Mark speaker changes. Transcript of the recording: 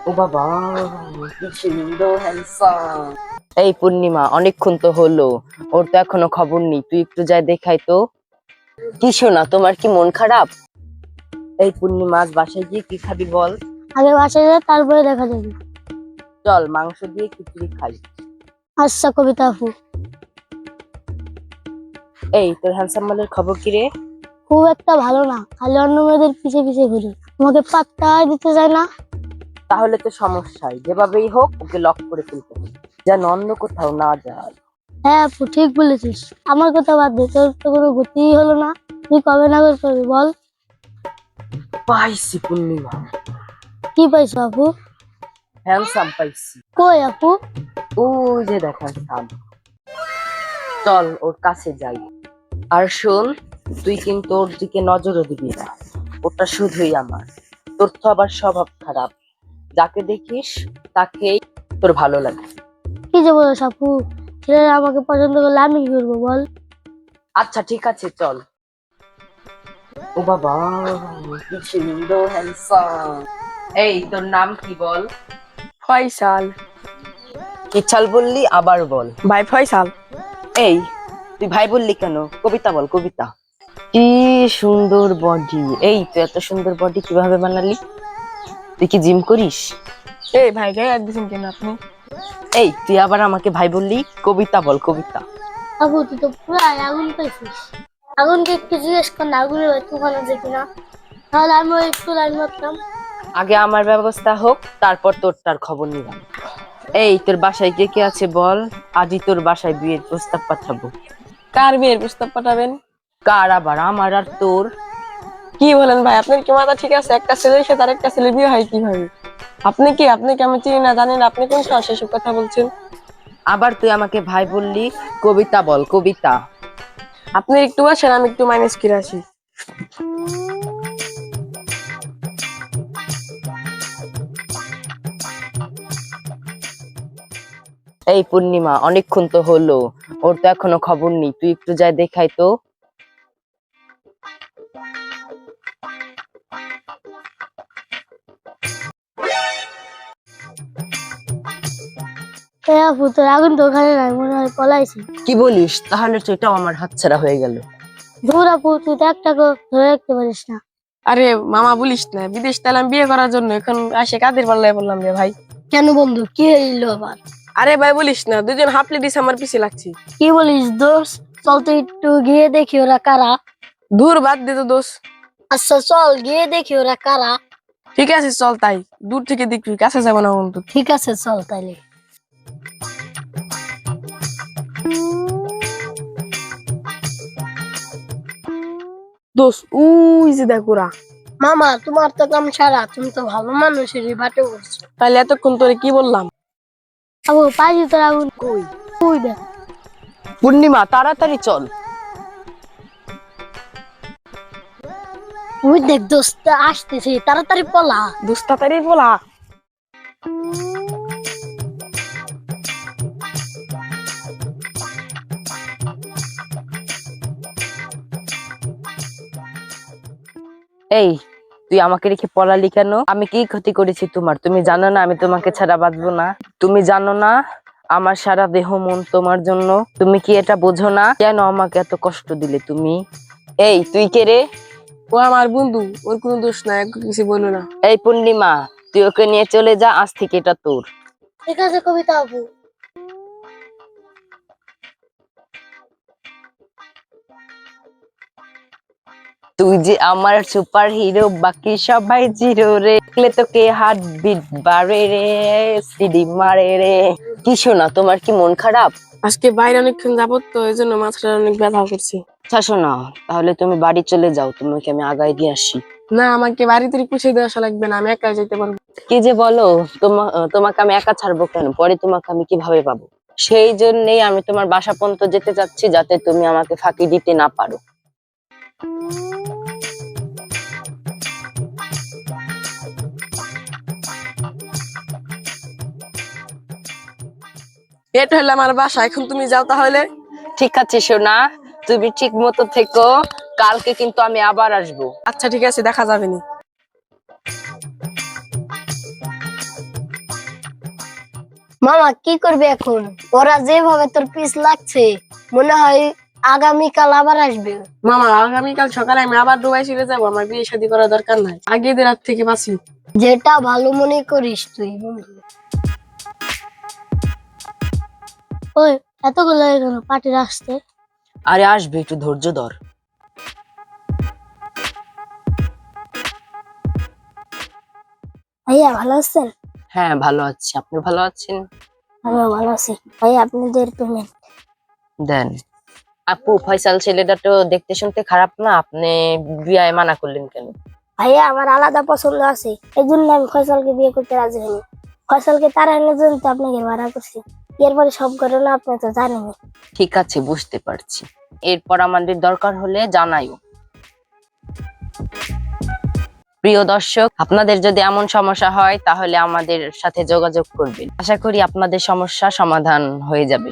Speaker 1: ও বাবা, কি সুন্দর হ্যান্ডসাম। এই পূর্ণিমা, অনেকক্ষণ তো হলো, ওর তো এখনো খবর নেই। তুই একটু যাই দেখাই তো। কি শোনা, তোমার কি মন খারাপ? এই পূর্ণিমা, আজ বাসায় গিয়ে কি খাবি বল?
Speaker 2: আগে বাসায় যায় তারপরে দেখা যাবে।
Speaker 1: চল মাংস দিয়ে খিচুড়ি খাই।
Speaker 2: আচ্ছা কবিতা আপু।
Speaker 1: এই তোর হ্যান্ডসাম মালের খবর কি রে?
Speaker 2: খুব একটা ভালো না, খালি অন্য মেয়েদের পিছে পিছে ঘুরে, আমাকে পাত্তা দিতে চায় না।
Speaker 1: তাহলে তো সমস্যাই, যেভাবেই হোক ওকে লক করে ফেলতে হবে, যেন অন্য কোথাও না যায়।
Speaker 2: হ্যাঁ আপু ঠিক বলেছিস, আমার কথা বাদ দে, তোর তো কোনো গতিই হলো না। তুই কবে নাগাদ করবি বল?
Speaker 1: পাইছি পূর্ণিমা,
Speaker 2: কি পাইছো আপু?
Speaker 1: হ্যান্ডসাম পাইছি।
Speaker 2: কই আপু?
Speaker 1: ওই যে দেখ হ্যান্ডসাম। চল ওর কাছে যাই। আর শোন, তুই কিন্তু ওর দিকে নজরও দিবি না, ওটা শুধুই আমার। তোর তো আবার স্বভাব খারাপ, যাকে দেখিস তাকেই তোর ভালো লাগে।
Speaker 2: কি যে বলো আপু, ছেলেরা আমাকে পছন্দ করলে আমি কি করবো বল?
Speaker 1: আচ্ছা ঠিক আছে, চল। ও বাবা, কি সুন্দর হ্যান্ডসাম। এই তোর নাম কি বল?
Speaker 3: ফয়সাল।
Speaker 1: কি চাল বললি, আবার বল।
Speaker 3: ভাই ফয়সাল।
Speaker 1: এই তুই ভাই বললি কেন? কবিতা বল, কবিতা। কি সুন্দর বডি! এই তুই এত সুন্দর বডি কিভাবে বানালি? তুই কি জিম করিস?
Speaker 3: এই ভাই গায়ে দিচ্ছেন কেন আপনি?
Speaker 1: এই তুই আবার আমাকে ভাই বললি? কবিতা বল, কবিতা।
Speaker 2: আপু তুই তো পুরাই আগুন পাইছিস। আগুনকে একটু জিজ্ঞেস কর না, আগুনের তুফান আছে কিনা, তাহলে আমি একটু লাইন মারতাম।
Speaker 1: আগে আমার ব্যবস্থা হোক, তারপর তোরটার খবর নিলাম। এই তোর বাসায় কে কে আছে বল? আজই তোর বাসায় বিয়ের প্রস্তাব পাঠাবো।
Speaker 3: কার বিয়ের প্রস্তাব পাঠাবেন?
Speaker 1: কার আবার, আমার আর তোর।
Speaker 3: কি বলেন ভাই, আপনার কি মাথা ঠিক আছে? একটা ছেলের সাথে আরেকটা ছেলের বিয়ে হয় কিভাবে? আপনি কি আমি চিনি না জানি না, আপনি কোন সাহসে এসব কথা বলছেন?
Speaker 1: আবার তুই আমাকে ভাই বললি? কবিতা বল, কবিতা।
Speaker 3: আপনি একটু আসেন, আমি একটু মাইনাস করে আসি।
Speaker 1: এই পূর্ণিমা, অনেকক্ষণ তো হলো, ওর তো এখনো খবর নেই। তুই একটু যাই দেখাই তো।
Speaker 2: আপু তোর আগুন তো ওখানে নাই, মনে হয় পলাইছে।
Speaker 1: কি বলিস? তাহলে তো এটাও আমার হাতছাড়া হয়ে গেল।
Speaker 2: ধুর আপু, তুই তো একটা ধরে রাখতে পারিস না।
Speaker 3: আরে মামা বলিস না, বিদেশ তাইলাম বিয়ে করার জন্য, এখন আসে কাদের পাল্লায় বললাম রে ভাই।
Speaker 2: কেন বন্ধু, কি হইলো আবার?
Speaker 3: আরে ভাই বলিস না, দুজন হাফ লেডিস আমার পিছে লাগছি।
Speaker 2: কি বলিস দোস্ত, চল তো একটু গিয়ে দেখি ওরা কারা।
Speaker 3: দূর বাদ দে তো দোষ।
Speaker 2: আচ্ছা চল গিয়ে দেখি ওরা কারা।
Speaker 3: ঠিক আছে চল, তাই দূর থেকে দেখবি, কাছে যাবো না বন্ধু।
Speaker 2: ঠিক আছে চল তাইলে।
Speaker 3: দোষ উই যে দেখ ওরা।
Speaker 2: মামা তোমার তো কাম সারা, তুমি তো ভালো মানুষের বাটে করছো।
Speaker 3: তাহলে এতক্ষণ তোরে কি বললাম?
Speaker 2: আপু পাইছি তোর আগুন কই? ওই দেখ।
Speaker 1: পূর্ণিমা, তাড়াতাড়ি চল।
Speaker 2: ওই দেখ দোস্ত আসতেছে, তাড়াতাড়ি পলা।
Speaker 3: দোষ তাড়াতাড়ি বলা।
Speaker 1: এই তুই আমাকে রেখে পড়ালি কেন? আমি কি ক্ষতি করেছি তোমার? তুমি জানো না আমি তোমাকে ছাড়া বাঁচবো না? তুমি জানো না আমার সারা দেহ মন তোমার জন্য? তুমি কি এটা বোঝো না? কেন আমাকে এত কষ্ট দিলে তুমি? এই তুই কে রে?
Speaker 3: ও আমার বন্ধু, ওর কোনো দোষ নাই, ওকে কিছু বলো না।
Speaker 1: এই পূর্ণিমা, তুই ওকে নিয়ে চলে যা, আজ থেকে এটা তোর।
Speaker 2: ঠিক আছে কবিতা আপু।
Speaker 1: তুই যে আমার সুপার হিরো, বাকি সবাই জিরো রে। দেখলে তোকে হার্ট বিট বাড়ে রে, সিডি মারে রে। কি শোনা, তোমার কি মন খারাপ?
Speaker 3: আজকে বাইরে অনেকক্ষণ যাবো তো, এই জন্য মাথাটা অনেক ব্যথা করছে।
Speaker 1: আচ্ছা শোনা, তাহলে তুমি বাড়ি চলে যাও, তোমাকে আমি আগায় দিয়ে আসি।
Speaker 3: না, আমাকে বাড়িতে পুষে দিয়ে আসা লাগবে না, আমি একাই যেতে পারবো।
Speaker 1: কি যে বলো, তোমাকে আমি একা ছাড়বো কেন? পরে তোমাকে আমি কিভাবে পাবো? সেই জন্যই আমি তোমার বাসা পর্যন্ত যেতে চাচ্ছি, যাতে তুমি আমাকে ফাঁকি দিতে না পারো।
Speaker 3: এটা হলো আমার বাসা, এখন তুমি যাও তাহলে।
Speaker 1: ঠিক আছে সোনা, তুমি ঠিক মতো থেকো, কালকে কিন্তু আমি আবার আসবো।
Speaker 3: আচ্ছা ঠিক আছে, দেখা যাবে নি।
Speaker 2: মামা কি করবে এখন? ওরা যেভাবে তোর পিছ লাগছে মনে হয় আগামীকাল আবার আসবে।
Speaker 3: মামা আগামীকাল সকালে আমি আবার দুবাই চলে যাবো, আমার বিয়ে শাদী করার দরকার নাই, আগে এদের হাত থেকে বাঁচি।
Speaker 2: যেটা ভালো মনে করিস তুই বন্ধু। ওই এতগুলো হয়ে গেল পার্টির আসতে।
Speaker 1: আরে আসবে, একটু ধৈর্য ধর।
Speaker 2: ভাইয়া ভালো আছেন?
Speaker 1: হ্যাঁ ভালো আছি, আপনি ভালো আছেন?
Speaker 2: আমিও ভালো আছি। ভাইয়া আপনাদের পেমেন্ট।
Speaker 1: দেন। আপু, ফয়সাল ছেলেটা তো দেখতে শুনতে খারাপ না, আপনি বিয়ে মানা করলেন কেন?
Speaker 2: ভাইয়া আমার আলাদা পছন্দ আছে, এই জন্য আমি ফয়সালকে বিয়ে করতে রাজি হইনি। ফয়সালকে তাড়ানোর জন্য তো আপনাকে ভাড়া করছি। এরপরে সব ঘটনা আপনি তো জানেনই।
Speaker 1: ঠিক আছে, বুঝতে পারছি। এরপর আমাদের দরকার হলে জানাইও। প্রিয় দর্শক, আপনাদের যদি এমন সমস্যা হয় তাহলে আমাদের সাথে যোগাযোগ করবেন। আশা করি আপনাদের সমস্যা সমাধান হয়ে যাবে।